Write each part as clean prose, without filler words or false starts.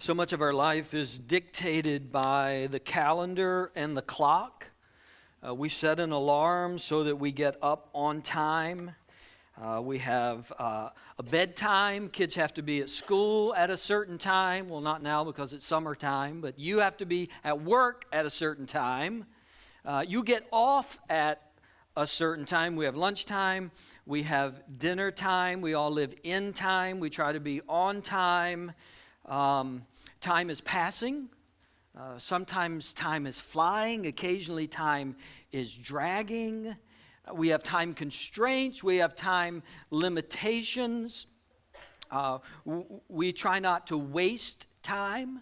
So much of our life is dictated by the calendar and the clock. We set an alarm so that we get up on time. We have a bedtime. Kids have to be at school at a certain time. Well, not now because it's summertime, but you have to be at work at a certain time. You get off at a certain time. We have lunchtime. We have dinner time. We all live in time. We try to be on time. Time is passing. Sometimes time is flying. Occasionally time is dragging. We have time constraints. We have time limitations. We try not to waste time.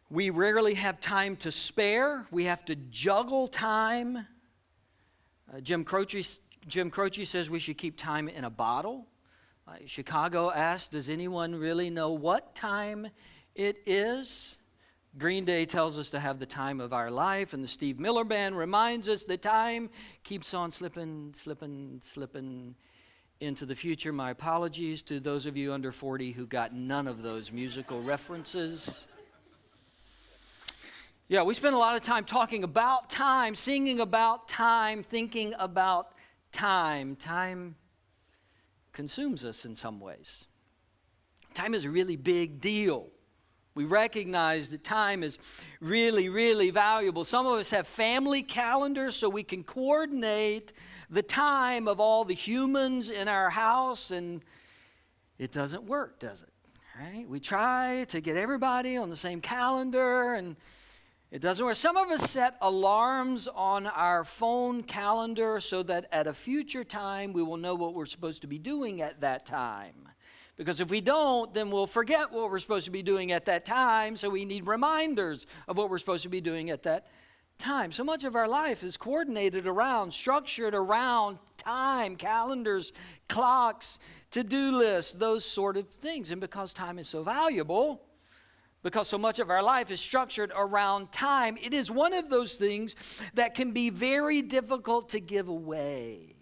We rarely have time to spare. We have to juggle time. Jim Croce says we should keep time in a bottle. Chicago asked, does anyone really know what time it is? Green Day tells us to have the time of our life, and the Steve Miller Band reminds us that time keeps on slipping into the future. My apologies to those of you under 40 who got none of those musical references. Yeah, we spend a lot of time talking about time, singing about time, thinking about time. Time consumes us in some ways. Time is a really big deal. We recognize that time is really, really valuable. Some of us have family calendars so we can coordinate the time of all the humans in our house, and it doesn't work, does it? Right? We try to get everybody on the same calendar, and it doesn't work. Some of us set alarms on our phone calendar so that at a future time we will know what we're supposed to be doing at that time. Because if we don't, then we'll forget what we're supposed to be doing at that time, so we need reminders of what we're supposed to be doing at that time. So much of our life is coordinated around, structured around time, calendars, clocks, to-do lists, those sort of things. And because time is so valuable, because so much of our life is structured around time, it is one of those things that can be very difficult to give away.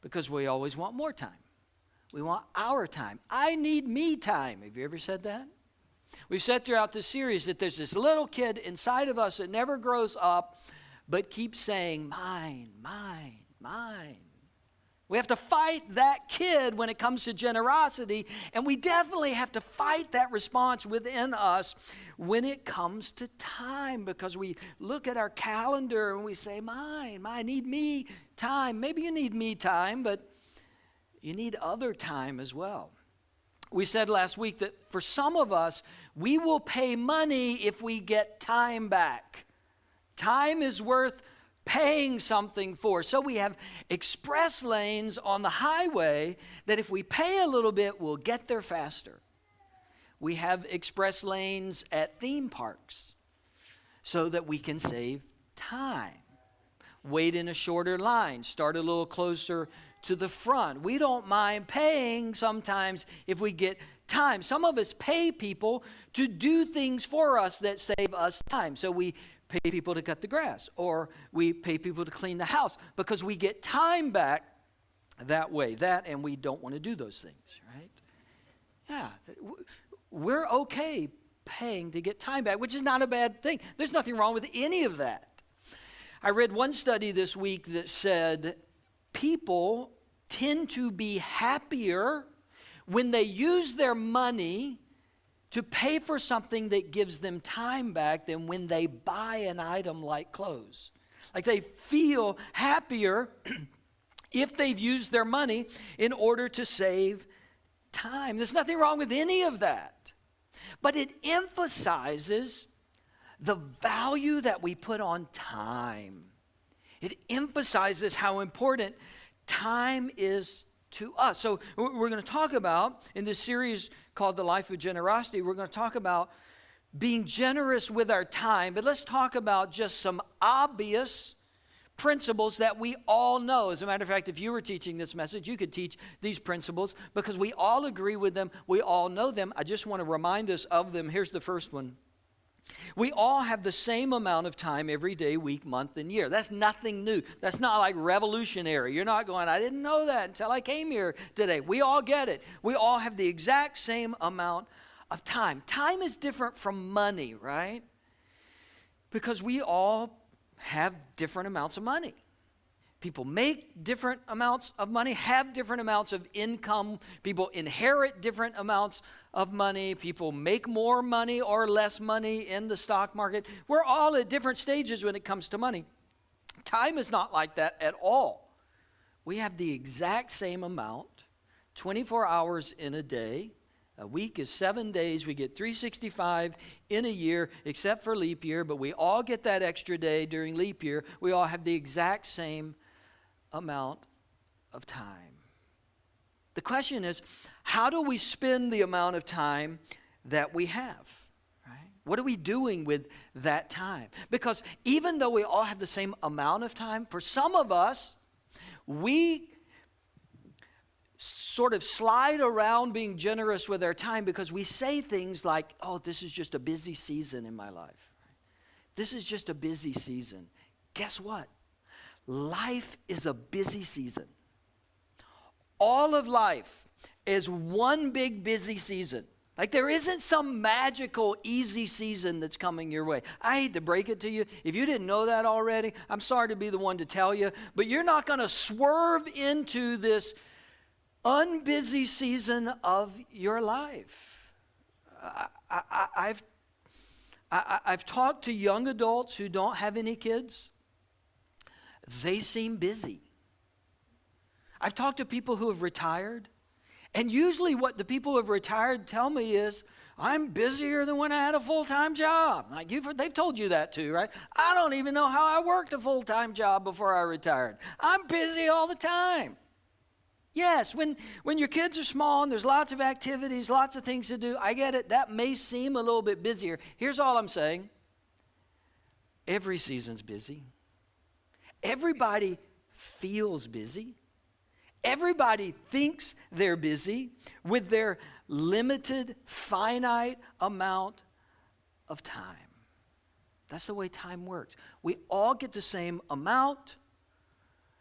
Because we always want more time. We want our time. I need me time. Have you ever said that? We've said throughout this series that there's this little kid inside of us that never grows up but keeps saying, mine, mine, mine. We have to fight that kid when it comes to generosity, and we definitely have to fight that response within us when it comes to time, because we look at our calendar and we say, mine, I need me time. Maybe you need me time, but you need other time as well. We said last week that for some of us, we will pay money if we get time back. Time is worth paying something for. So we have express lanes on the highway that if we pay a little bit, we'll get there faster. We have express lanes at theme parks so that we can save time. Wait in a shorter line, start a little closer to the front. We don't mind paying sometimes if we get time. Some of us pay people to do things for us that save us time. So we pay people to cut the grass, or we pay people to clean the house because we get time back that way. That, and we don't want to do those things, right? Yeah, we're okay paying to get time back, which is not a bad thing. There's nothing wrong with any of that. I read one study this week that said people tend to be happier when they use their money to pay for something that gives them time back than when they buy an item like clothes. Like they feel happier if they've used their money in order to save time. There's nothing wrong with any of that. But it emphasizes the value that we put on time. It emphasizes how important time is to us. So we're going to talk about, in this series called The Life of Generosity, we're going to talk about being generous with our time. But let's talk about just some obvious principles that we all know. As a matter of fact, if you were teaching this message, you could teach these principles because we all agree with them. We all know them. I just want to remind us of them. Here's the first one. We all have the same amount of time every day, week, month, and year. That's nothing new. That's not like revolutionary. You're not going, I didn't know that until I came here today. We all get it. We all have the exact same amount of time. Time is different from money, right? Because we all have different amounts of money. People make different amounts of money, have different amounts of income. People inherit different amounts of money. People make more money or less money in the stock market. We're all at different stages when it comes to money. Time is not like that at all. We have the exact same amount, 24 hours in a day. A week is 7 days. We get 365 in a year, except for leap year, but we all get that extra day during leap year. We all have the exact same amount of time. The question is, how do we spend the amount of time that we have? Right? What are we doing with that time? Because even though we all have the same amount of time, for some of us, we sort of slide around being generous with our time because we say things like, oh, this is just a busy season in my life. This is just a busy season. Guess what? Life is a busy season. All of life is one big busy season. Like there isn't some magical easy season that's coming your way. I hate to break it to you. If you didn't know that already, I'm sorry to be the one to tell you, but you're not going to swerve into this unbusy season of your life. I've talked to young adults who don't have any kids. They seem busy. I've talked to people who have retired, and usually what the people who have retired tell me is, I'm busier than when I had a full-time job. Like they've told you that too, right? I don't even know how I worked a full-time job before I retired. I'm busy all the time. Yes, when your kids are small and there's lots of activities, lots of things to do, I get it. That may seem a little bit busier. Here's all I'm saying. Every season's busy. Everybody feels busy. Everybody thinks they're busy with their limited, finite amount of time. That's the way time works. We all get the same amount.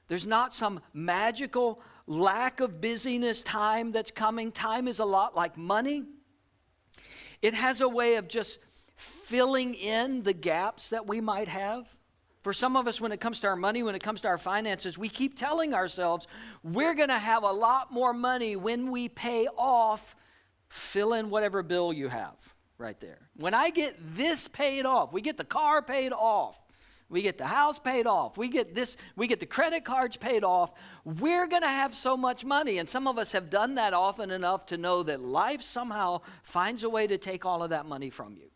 There's not some magical lack of busyness time that's coming. Time is a lot like money. It has a way of just filling in the gaps that we might have. For some of us, when it comes to our money, when it comes to our finances, we keep telling ourselves, we're going to have a lot more money when we pay off, fill in whatever bill you have right there. When I get this paid off, we get the car paid off, we get the house paid off, we get the credit cards paid off, we're going to have so much money. And some of us have done that often enough to know that life somehow finds a way to take all of that money from you.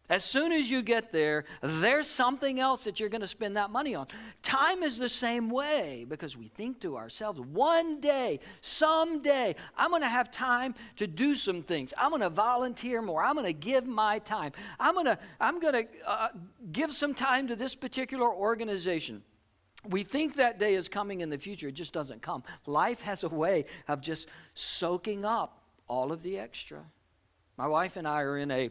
As soon as you get there, there's something else that you're going to spend that money on. Time is the same way because we think to ourselves, one day, someday, I'm going to have time to do some things. I'm going to volunteer more. I'm going to give my time. I'm going to give some time to this particular organization. We think that day is coming in the future. It just doesn't come. Life has a way of just soaking up all of the extra. My wife and I are in a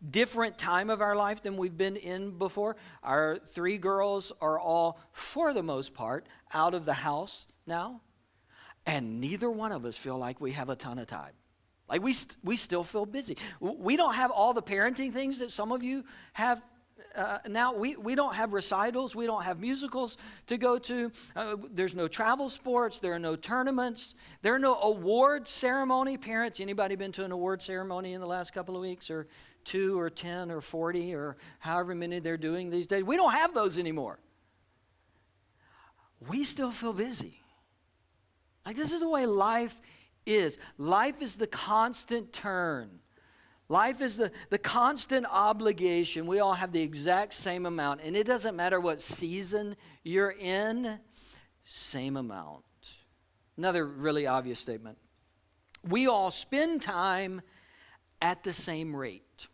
different time of our life than we've been in before. Our 3 girls are all, for the most part, out of the house now. And neither one of us feel like we have a ton of time. Like we still feel busy. We don't have all the parenting things that some of you have now. We don't have recitals. We don't have musicals to go to. There's no travel sports. There are no tournaments. There are no award ceremony. Parents, anybody been to an award ceremony in the last couple of weeks, or 2 or 10 or 40 or however many they're doing these days? We don't have those anymore. We still feel busy. Like this is the way life is. Life is the constant turn. Life is the constant obligation. We all have the exact same amount. And it doesn't matter what season you're in, same amount. Another really obvious statement. We all spend time at the same rate.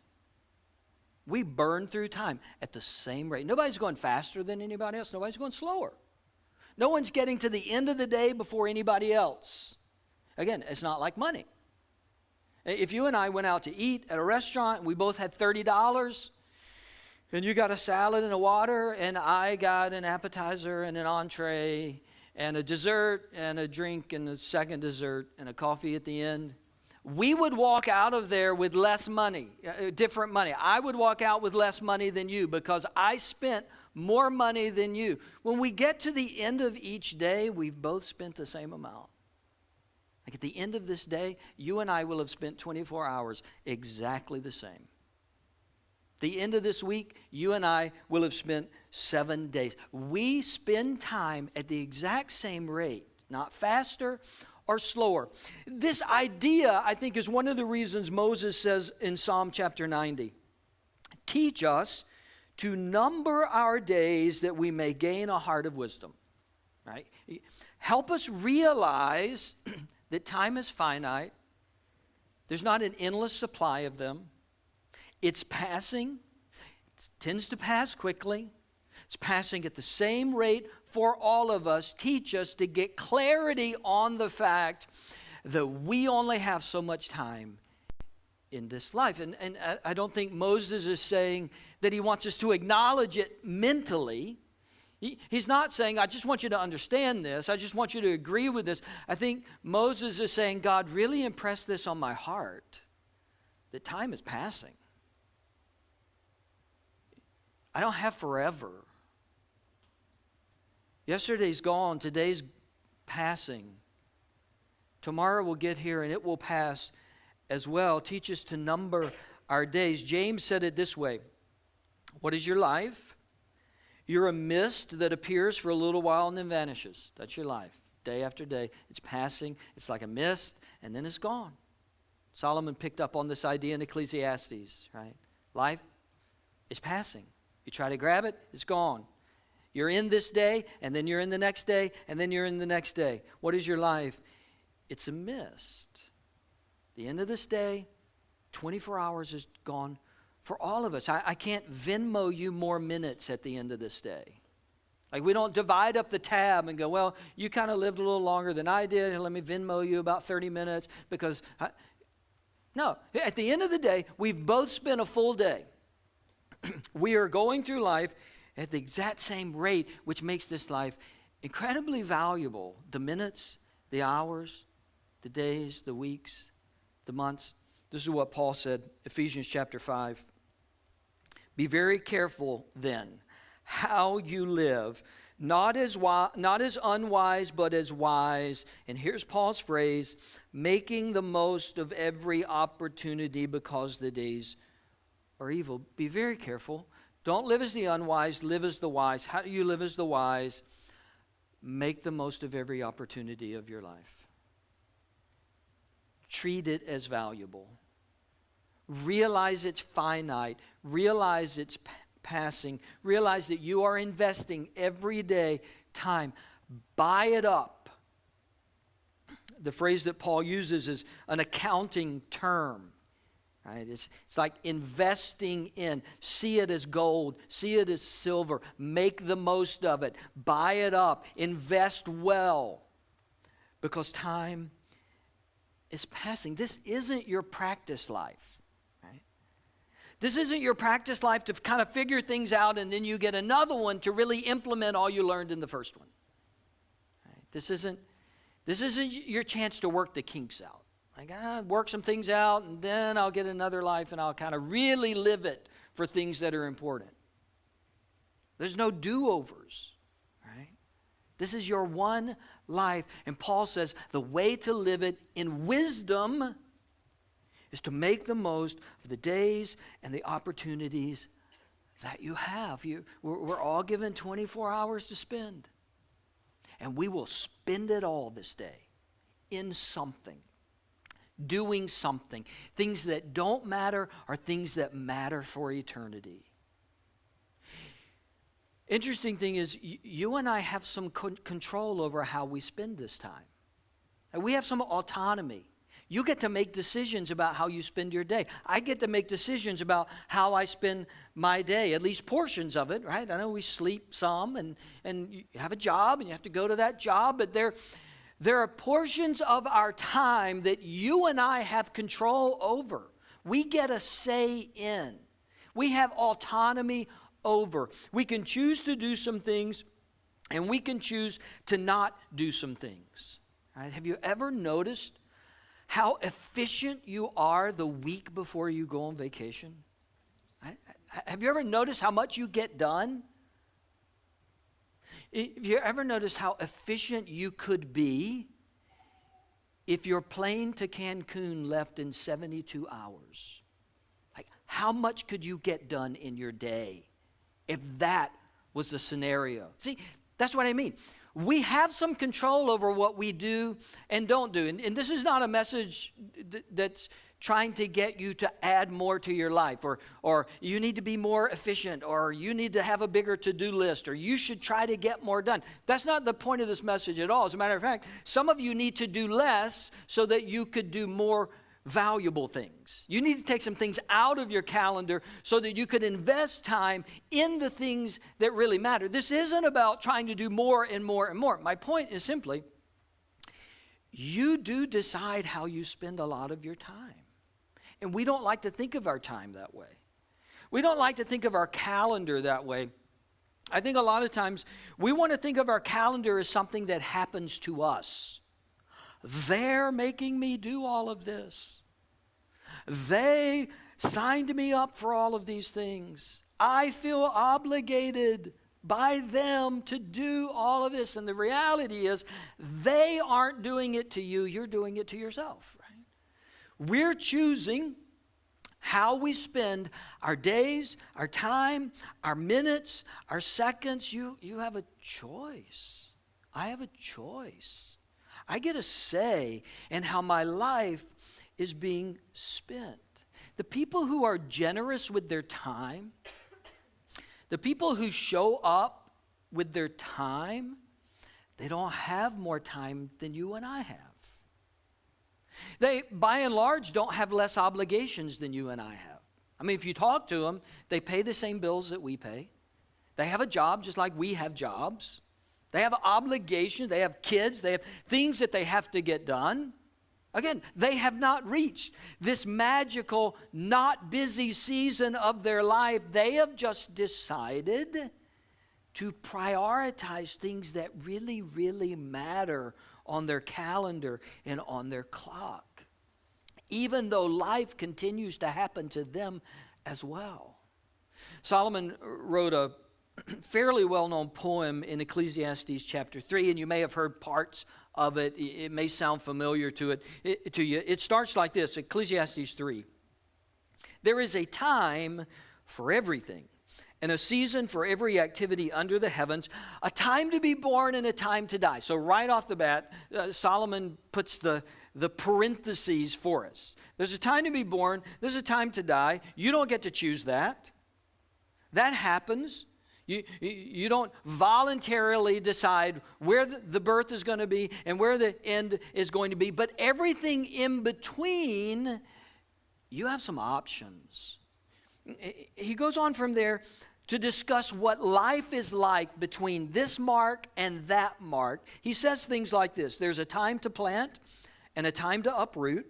We burn through time at the same rate. Nobody's going faster than anybody else. Nobody's going slower. No one's getting to the end of the day before anybody else. Again, it's not like money. If you and I went out to eat at a restaurant and we both had $30, and you got a salad and a water, and I got an appetizer and an entree and a dessert and a drink and a second dessert and a coffee at the end, we would walk out of there with less money, different money. I would walk out with less money than you because I spent more money than you. When we get to the end of each day, we've both spent the same amount. Like at the end of this day, you and I will have spent 24 hours exactly the same. The end of this week, you and I will have spent 7 days. We spend time at the exact same rate, not faster or slower. This idea, I think, is one of the reasons Moses says in Psalm chapter 90, teach us to number our days that we may gain a heart of wisdom. Right? Help us realize that time is finite. There's not an endless supply of them. It's passing. It tends to pass quickly. It's passing at the same rate for all of us. Teach us to get clarity on the fact that we only have so much time in this life. And I don't think Moses is saying that he wants us to acknowledge it mentally. He's not saying, I just want you to understand this. I just want you to agree with this. I think Moses is saying, God, really impressed this on my heart, that time is passing. I don't have forever. Yesterday's gone. Today's passing. Tomorrow will get here and it will pass as well. Teach us to number our days. James said it this way. What is your life? You're a mist that appears for a little while and then vanishes. That's your life. Day after day. It's passing. It's like a mist and then it's gone. Solomon picked up on this idea in Ecclesiastes, right? Life is passing. You try to grab it, it's gone. You're in this day, and then you're in the next day, and then you're in the next day. What is your life? It's a mist. The end of this day, 24 hours is gone for all of us. I can't Venmo you more minutes at the end of this day. Like we don't divide up the tab and go, well, you kind of lived a little longer than I did, and let me Venmo you about 30 minutes because... No, at the end of the day, we've both spent a full day. We are going through life at the exact same rate, which makes this life incredibly valuable. The minutes, the hours, the days, the weeks, the months. This is what Paul said, Ephesians chapter 5. Be very careful then how you live, not as unwise, but as wise. And here's Paul's phrase, making the most of every opportunity because the days are evil. Be very careful. Don't live as the unwise, live as the wise. How do you live as the wise? Make the most of every opportunity of your life. Treat it as valuable. Realize it's finite. Realize it's passing. Realize that you are investing every day time. Buy it up. The phrase that Paul uses is an accounting term. Right? It's like investing in. See it as gold. See it as silver. Make the most of it. Buy it up. Invest well. Because time is passing. This isn't your practice life. Right? This isn't your practice life to kind of figure things out and then you get another one to really implement all you learned in the first one. Right? This isn't your chance to work the kinks out. Like, work some things out, and then I'll get another life, and I'll kind of really live it for things that are important. There's no do-overs, right? This is your one life. And Paul says the way to live it in wisdom is to make the most of the days and the opportunities that you have. We're all given 24 hours to spend. And we will spend it all this day in something. Doing something. Things that don't matter are things that matter for eternity. Interesting thing is, you and I have some control over how we spend this time. And we have some autonomy. You get to make decisions about how you spend your day. I get to make decisions about how I spend my day, at least portions of it, right? I know we sleep some and you have a job and you have to go to that job, but There are portions of our time that you and I have control over. We get a say in. We have autonomy over. We can choose to do some things, and we can choose to not do some things. Right? Have you ever noticed how efficient you are the week before you go on vacation? Right? Have you ever noticed how much you get done? Have you ever noticed how efficient you could be if your plane to Cancun left in 72 hours? Like, how much could you get done in your day if that was the scenario? See, that's what I mean. We have some control over what we do and don't do. And this is not a message that's trying to get you to add more to your life, or you need to be more efficient, or you need to have a bigger to-do list, or you should try to get more done. That's not the point of this message at all. As a matter of fact, some of you need to do less so that you could do more valuable things. You need to take some things out of your calendar so that you could invest time in the things that really matter. This isn't about trying to do more and more and more. My point is simply, you do decide how you spend a lot of your time. And we don't like to think of our time that way. We don't like to think of our calendar that way. I think a lot of times we want to think of our calendar as something that happens to us. They're making me do all of this. They signed me up for all of these things. I feel obligated by them to do all of this. And the reality is, they aren't doing it to you, you're doing it to yourself. We're choosing how we spend our days, our time, our minutes, our seconds. You have a choice. I have a choice. I get a say in how my life is being spent. The people who are generous with their time, the people who show up with their time, they don't have more time than you and I have. They, by and large, don't have less obligations than you and I have. I mean, if you talk to them, they pay the same bills that we pay. They have a job just like we have jobs. They have obligations. They have kids. They have things that they have to get done. Again, they have not reached this magical, not busy season of their life. They have just decided to prioritize things that really, really matter on their calendar and on their clock, even though life continues to happen to them as well. Solomon wrote a fairly well-known poem in Ecclesiastes chapter 3, and you may have heard parts of it. It may sound familiar to you. It starts like this, Ecclesiastes 3. There is a time for everything, and a season for every activity under the heavens, a time to be born and a time to die. So right off the bat, Solomon puts the parentheses for us. There's a time to be born, there's a time to die. You don't get to choose that. That happens. You don't voluntarily decide where the birth is going to be and where the end is going to be. But everything in between, you have some options. He goes on from there to discuss what life is like between this mark and that mark. He says things like this: there's a time to plant and a time to uproot,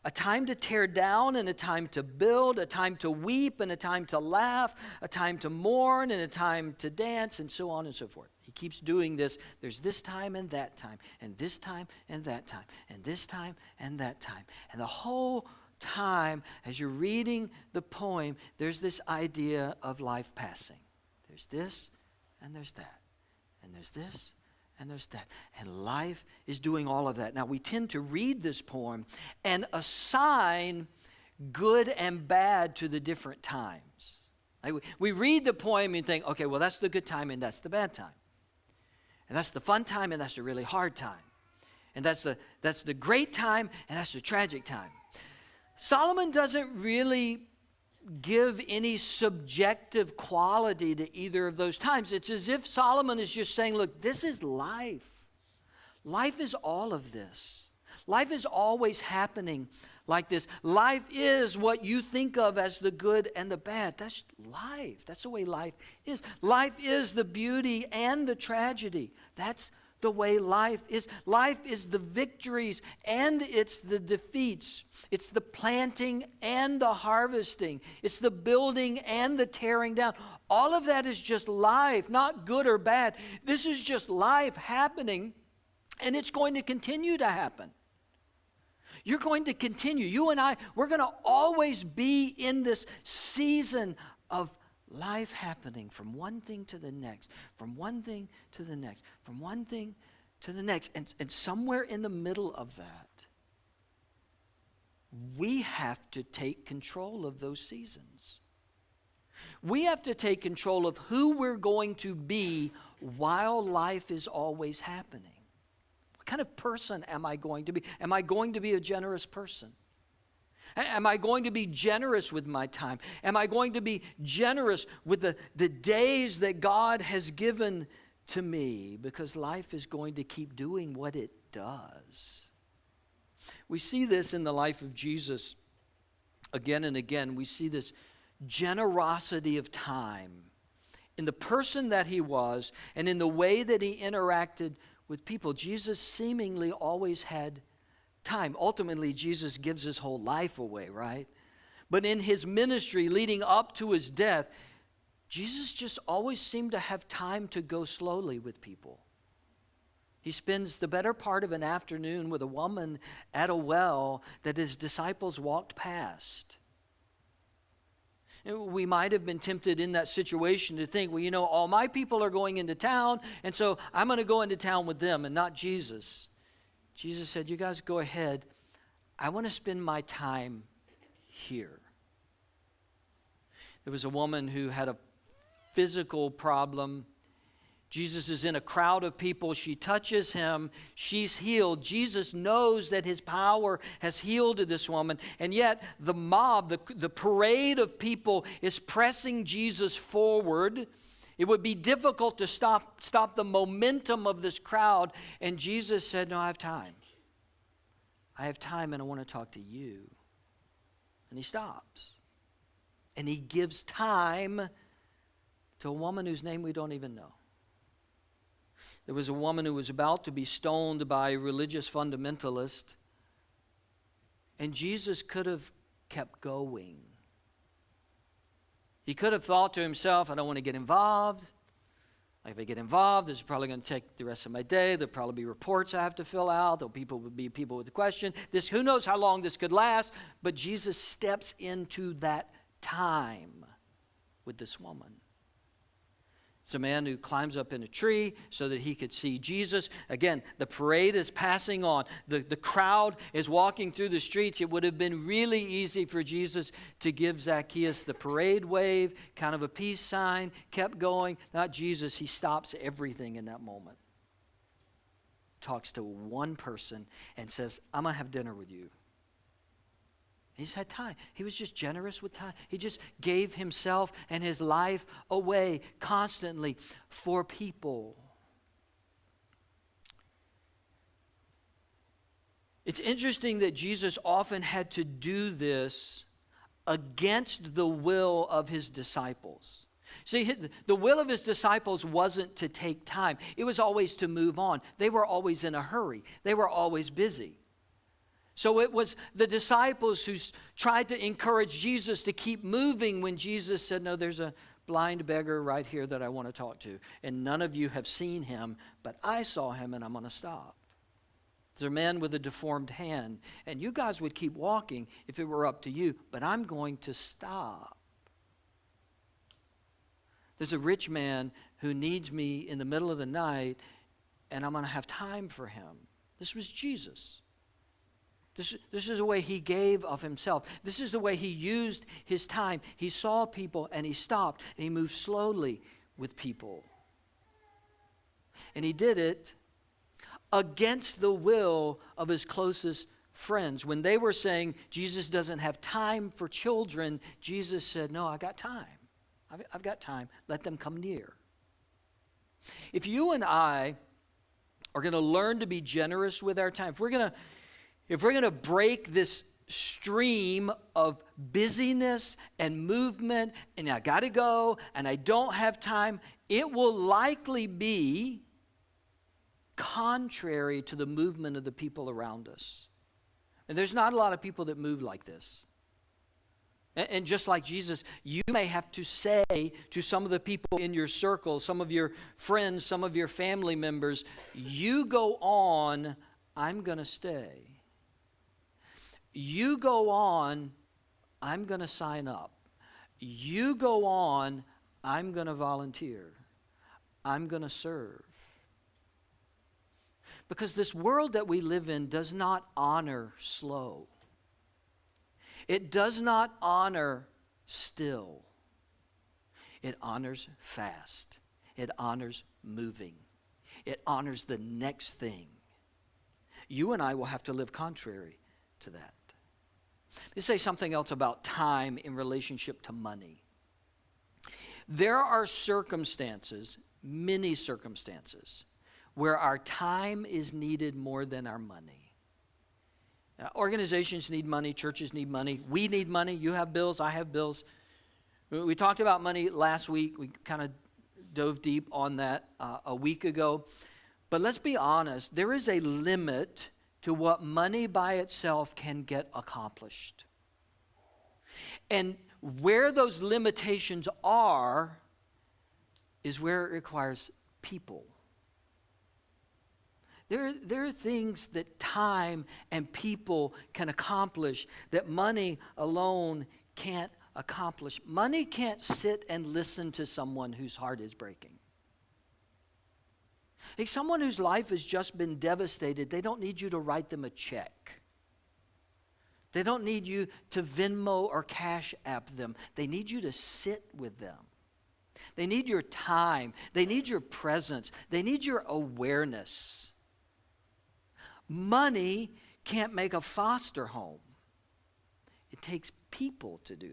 a time to tear down and a time to build, a time to weep and a time to laugh, a time to mourn and a time to dance, and so on and so forth. He keeps doing this. There's this time and that time, and this time and that time, and this time and that time. And the whole time, as you're reading the poem, there's this idea of life passing. There's this and there's that, and there's this and there's that, and life is doing all of that. Now, we tend to read this poem and assign good and bad to the different times. Like we read the poem and think, okay, well, that's the good time and that's the bad time, and that's the fun time and that's the really hard time, and that's the great time and that's the tragic time. Solomon doesn't really give any subjective quality to either of those times. It's as if Solomon is just saying, look, this is life. Life is all of this. Life is always happening like this. Life is what you think of as the good and the bad. That's life. That's the way life is. Life is the beauty and the tragedy. That's the way life is. Life is the victories and it's the defeats. It's the planting and the harvesting. It's the building and the tearing down. All of that is just life, not good or bad. This is just life happening, and it's going to continue to happen. You're going to continue. You and I, we're going to always be in this season of life happening from one thing to the next, from one thing to the next, from one thing to the next. And somewhere in the middle of that, we have to take control of those seasons. We have to take control of who we're going to be while life is always happening. What kind of person am I going to be? Am I going to be a generous person? Am I going to be generous with my time? Am I going to be generous with the days that God has given to me? Because life is going to keep doing what it does. We see this in the life of Jesus again and again. We see this generosity of time in the person that he was and in the way that he interacted with people. Jesus seemingly always had time. Ultimately, Jesus gives his whole life away, right? But in his ministry leading up to his death, Jesus just always seemed to have time to go slowly with people. He spends the better part of an afternoon with a woman at a well that his disciples walked past. We might have been tempted in that situation to think, well, you know, all my people are going into town, and so I'm going to go into town with them and not Jesus. Jesus said, you guys go ahead. I want to spend my time here. There was a woman who had a physical problem. Jesus is in a crowd of people. She touches him. She's healed. Jesus knows that his power has healed this woman. And yet the mob, the parade of people is pressing Jesus forward. It would be difficult to stop the momentum of this crowd. And Jesus said, no, I have time. I have time and I want to talk to you. And he stops. And he gives time to a woman whose name we don't even know. There was a woman who was about to be stoned by a religious fundamentalist. And Jesus could have kept going. He could have thought to himself, I don't want to get involved. If I get involved, this is probably going to take the rest of my day. There'll probably be reports I have to fill out. There'll be people with the question. Who knows how long this could last? But Jesus steps into that time with this woman. It's a man who climbs up in a tree so that he could see Jesus. Again, the parade is passing on. The crowd is walking through the streets. It would have been really easy for Jesus to give Zacchaeus the parade wave, kind of a peace sign, kept going. Not Jesus. He stops everything in that moment. Talks to one person and says, I'm going to have dinner with you. He's had time. He was just generous with time. He just gave himself and his life away constantly for people. It's interesting that Jesus often had to do this against the will of his disciples. See, the will of his disciples wasn't to take time. It was always to move on. They were always in a hurry. They were always busy. So it was the disciples who tried to encourage Jesus to keep moving when Jesus said, no, there's a blind beggar right here that I want to talk to. And none of you have seen him, but I saw him and I'm going to stop. There's a man with a deformed hand. And you guys would keep walking if it were up to you, but I'm going to stop. There's a rich man who needs me in the middle of the night and I'm going to have time for him. This was Jesus. This is the way he gave of himself. This is the way he used his time. He saw people and he stopped and he moved slowly with people. And he did it against the will of his closest friends. When they were saying Jesus doesn't have time for children, Jesus said, no, I got time. I've got time. Let them come near. If you and I are going to learn to be generous with our time, if we're going to break this stream of busyness and movement, and I got to go, and I don't have time, it will likely be contrary to the movement of the people around us. And there's not a lot of people that move like this. And just like Jesus, you may have to say to some of the people in your circle, some of your friends, some of your family members, you go on, I'm going to stay. You go on, I'm going to sign up. You go on, I'm going to volunteer. I'm going to serve. Because this world that we live in does not honor slow. It does not honor still. It honors fast. It honors moving. It honors the next thing. You and I will have to live contrary to that. Let me say something else about time in relationship to money. There are circumstances, many circumstances, where our time is needed more than our money. Organizations need money, churches need money, we need money, you have bills, I have bills. We talked about money last week, we kind of dove deep on that a week ago. But let's be honest, there is a limit to what money by itself can get accomplished. And where those limitations are is where it requires people. There are things that time and people can accomplish that money alone can't accomplish. Money can't sit and listen to someone whose heart is breaking. Like someone whose life has just been devastated, they don't need you to write them a check. They don't need you to Venmo or Cash App them. They need you to sit with them. They need your time. They need your presence. They need your awareness. Money can't make a foster home. It takes people to do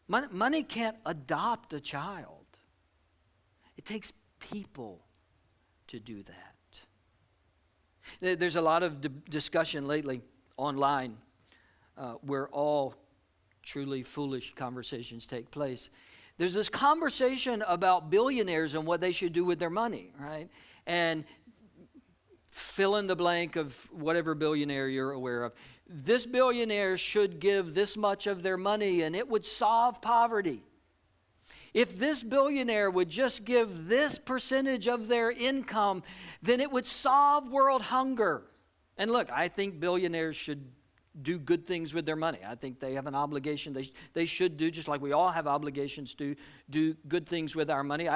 that. Money can't adopt a child. It takes people to do that. There's a lot of discussion lately online where all truly foolish conversations take place. There's this conversation about billionaires and what they should do with their money, right? And fill in the blank of whatever billionaire you're aware of. This billionaire should give this much of their money and it would solve poverty. If this billionaire would just give this percentage of their income, then it would solve world hunger. And look, I think billionaires should do good things with their money. I think they have an obligation. They should do, just like we all have obligations to do good things with our money.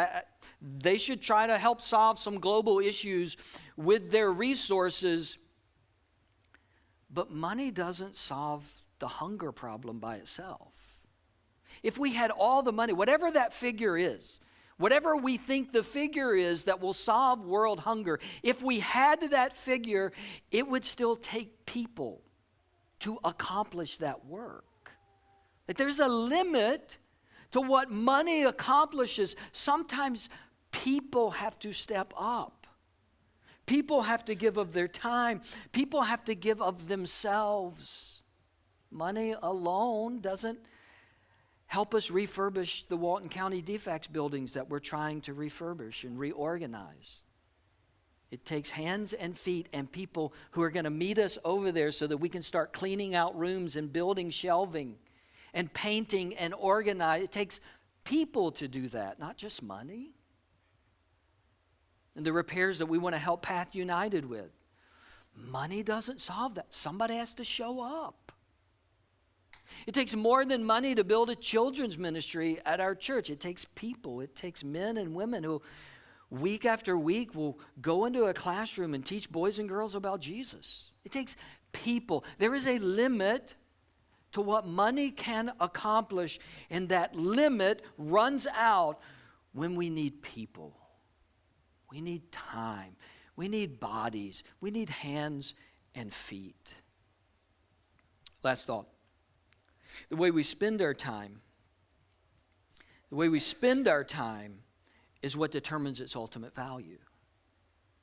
They should try to help solve some global issues with their resources. But money doesn't solve the hunger problem by itself. If we had all the money, whatever that figure is, whatever we think the figure is that will solve world hunger, if we had that figure, it would still take people to accomplish that work. Like there's a limit to what money accomplishes. Sometimes people have to step up. People have to give of their time. People have to give of themselves. Money alone doesn't help us refurbish the Walton County defects buildings that we're trying to refurbish and reorganize. It takes hands and feet and people who are going to meet us over there so that we can start cleaning out rooms and building shelving and painting and organize. It takes people to do that, not just money. And the repairs that we want to help Path United with. Money doesn't solve that. Somebody has to show up. It takes more than money to build a children's ministry at our church. It takes people. It takes men and women who week after week will go into a classroom and teach boys and girls about Jesus. It takes people. There is a limit to what money can accomplish, and that limit runs out when we need people. We need time. We need bodies. We need hands and feet. Last thought. The way we spend our time is what determines its ultimate value.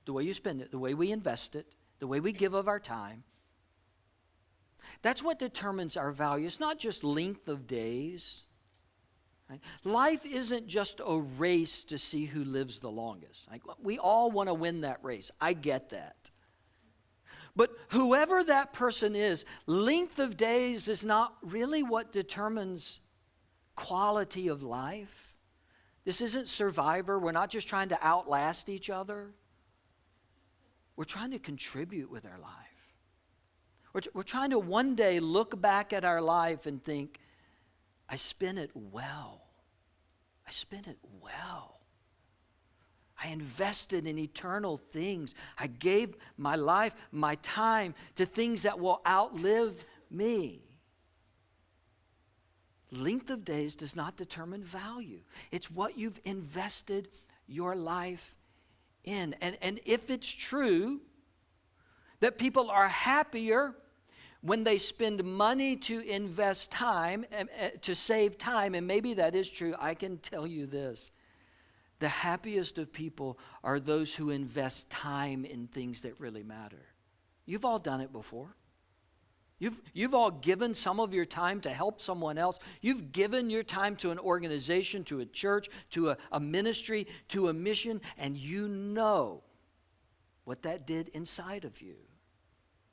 The way you spend it, the way we invest it, the way we give of our time. That's what determines our value. It's not just length of days. Right? Life isn't just a race to see who lives the longest. Like, we all want to win that race. I get that. But whoever that person is, length of days is not really what determines quality of life. This isn't Survivor. We're not just trying to outlast each other. We're trying to contribute with our life. We're trying to one day look back at our life and think, I spent it well. I spent it well. I invested in eternal things. I gave my life, my time to things that will outlive me. Length of days does not determine value. It's what you've invested your life in. And if it's true that people are happier when they spend money to invest time, to save time, and maybe that is true, I can tell you this. The happiest of people are those who invest time in things that really matter. You've all done it before. You've all given some of your time to help someone else. You've given your time to an organization, to a church, to a ministry, to a mission, and you know what that did inside of you.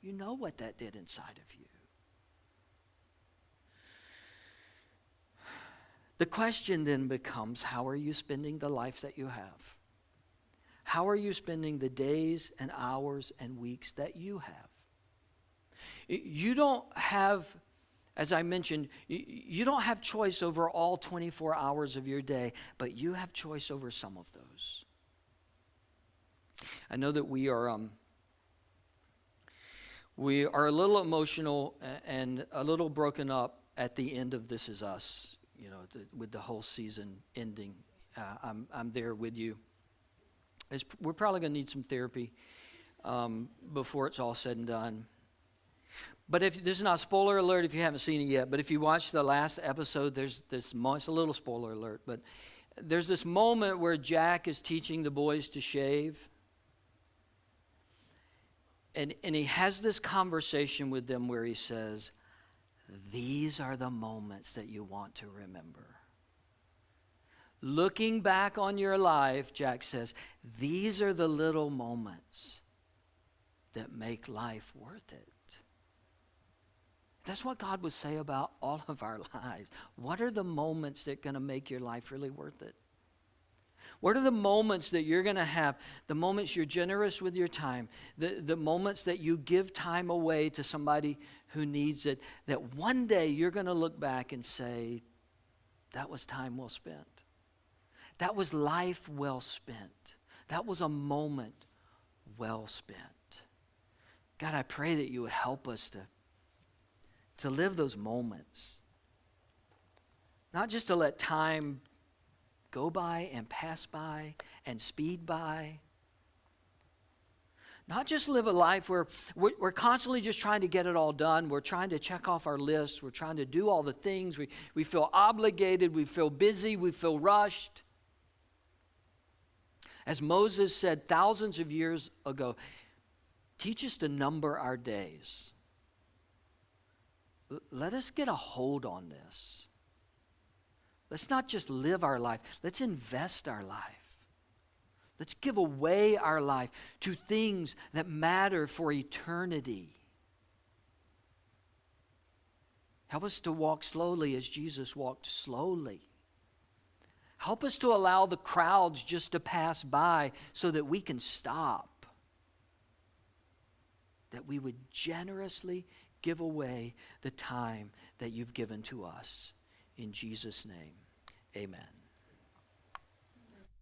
You know what that did inside of you. The question then becomes, how are you spending the life that you have? How are you spending the days and hours and weeks that you have? You don't have, as I mentioned, you don't have choice over all 24 hours of your day, but you have choice over some of those. I know that we are a little emotional and a little broken up at the end of This Is Us. You know, with the whole season ending, I'm there with you. We're probably going to need some therapy before it's all said and done. But if this is not a spoiler alert if you haven't seen it yet, but if you watch the last episode, there's this it's a little spoiler alert, but there's this moment where Jack is teaching the boys to shave. And he has this conversation with them where he says, these are the moments that you want to remember. Looking back on your life, Jack says, these are the little moments that make life worth it. That's what God would say about all of our lives. What are the moments that are going to make your life really worth it? What are the moments that you're going to have? The moments you're generous with your time. The moments that you give time away to somebody who needs it. That one day you're going to look back and say, that was time well spent. That was life well spent. That was a moment well spent. God, I pray that you would help us to live those moments. Not just to let time go by and pass by and speed by. Not just live a life where we're constantly just trying to get it all done. We're trying to check off our list. We're trying to do all the things. We feel obligated. We feel busy. We feel rushed. As Moses said thousands of years ago, teach us to number our days. Let us get a hold on this. Let's not just live our life. Let's invest our life. Let's give away our life to things that matter for eternity. Help us to walk slowly as Jesus walked slowly. Help us to allow the crowds just to pass by so that we can stop. That we would generously give away the time that you've given to us. In Jesus' name, amen.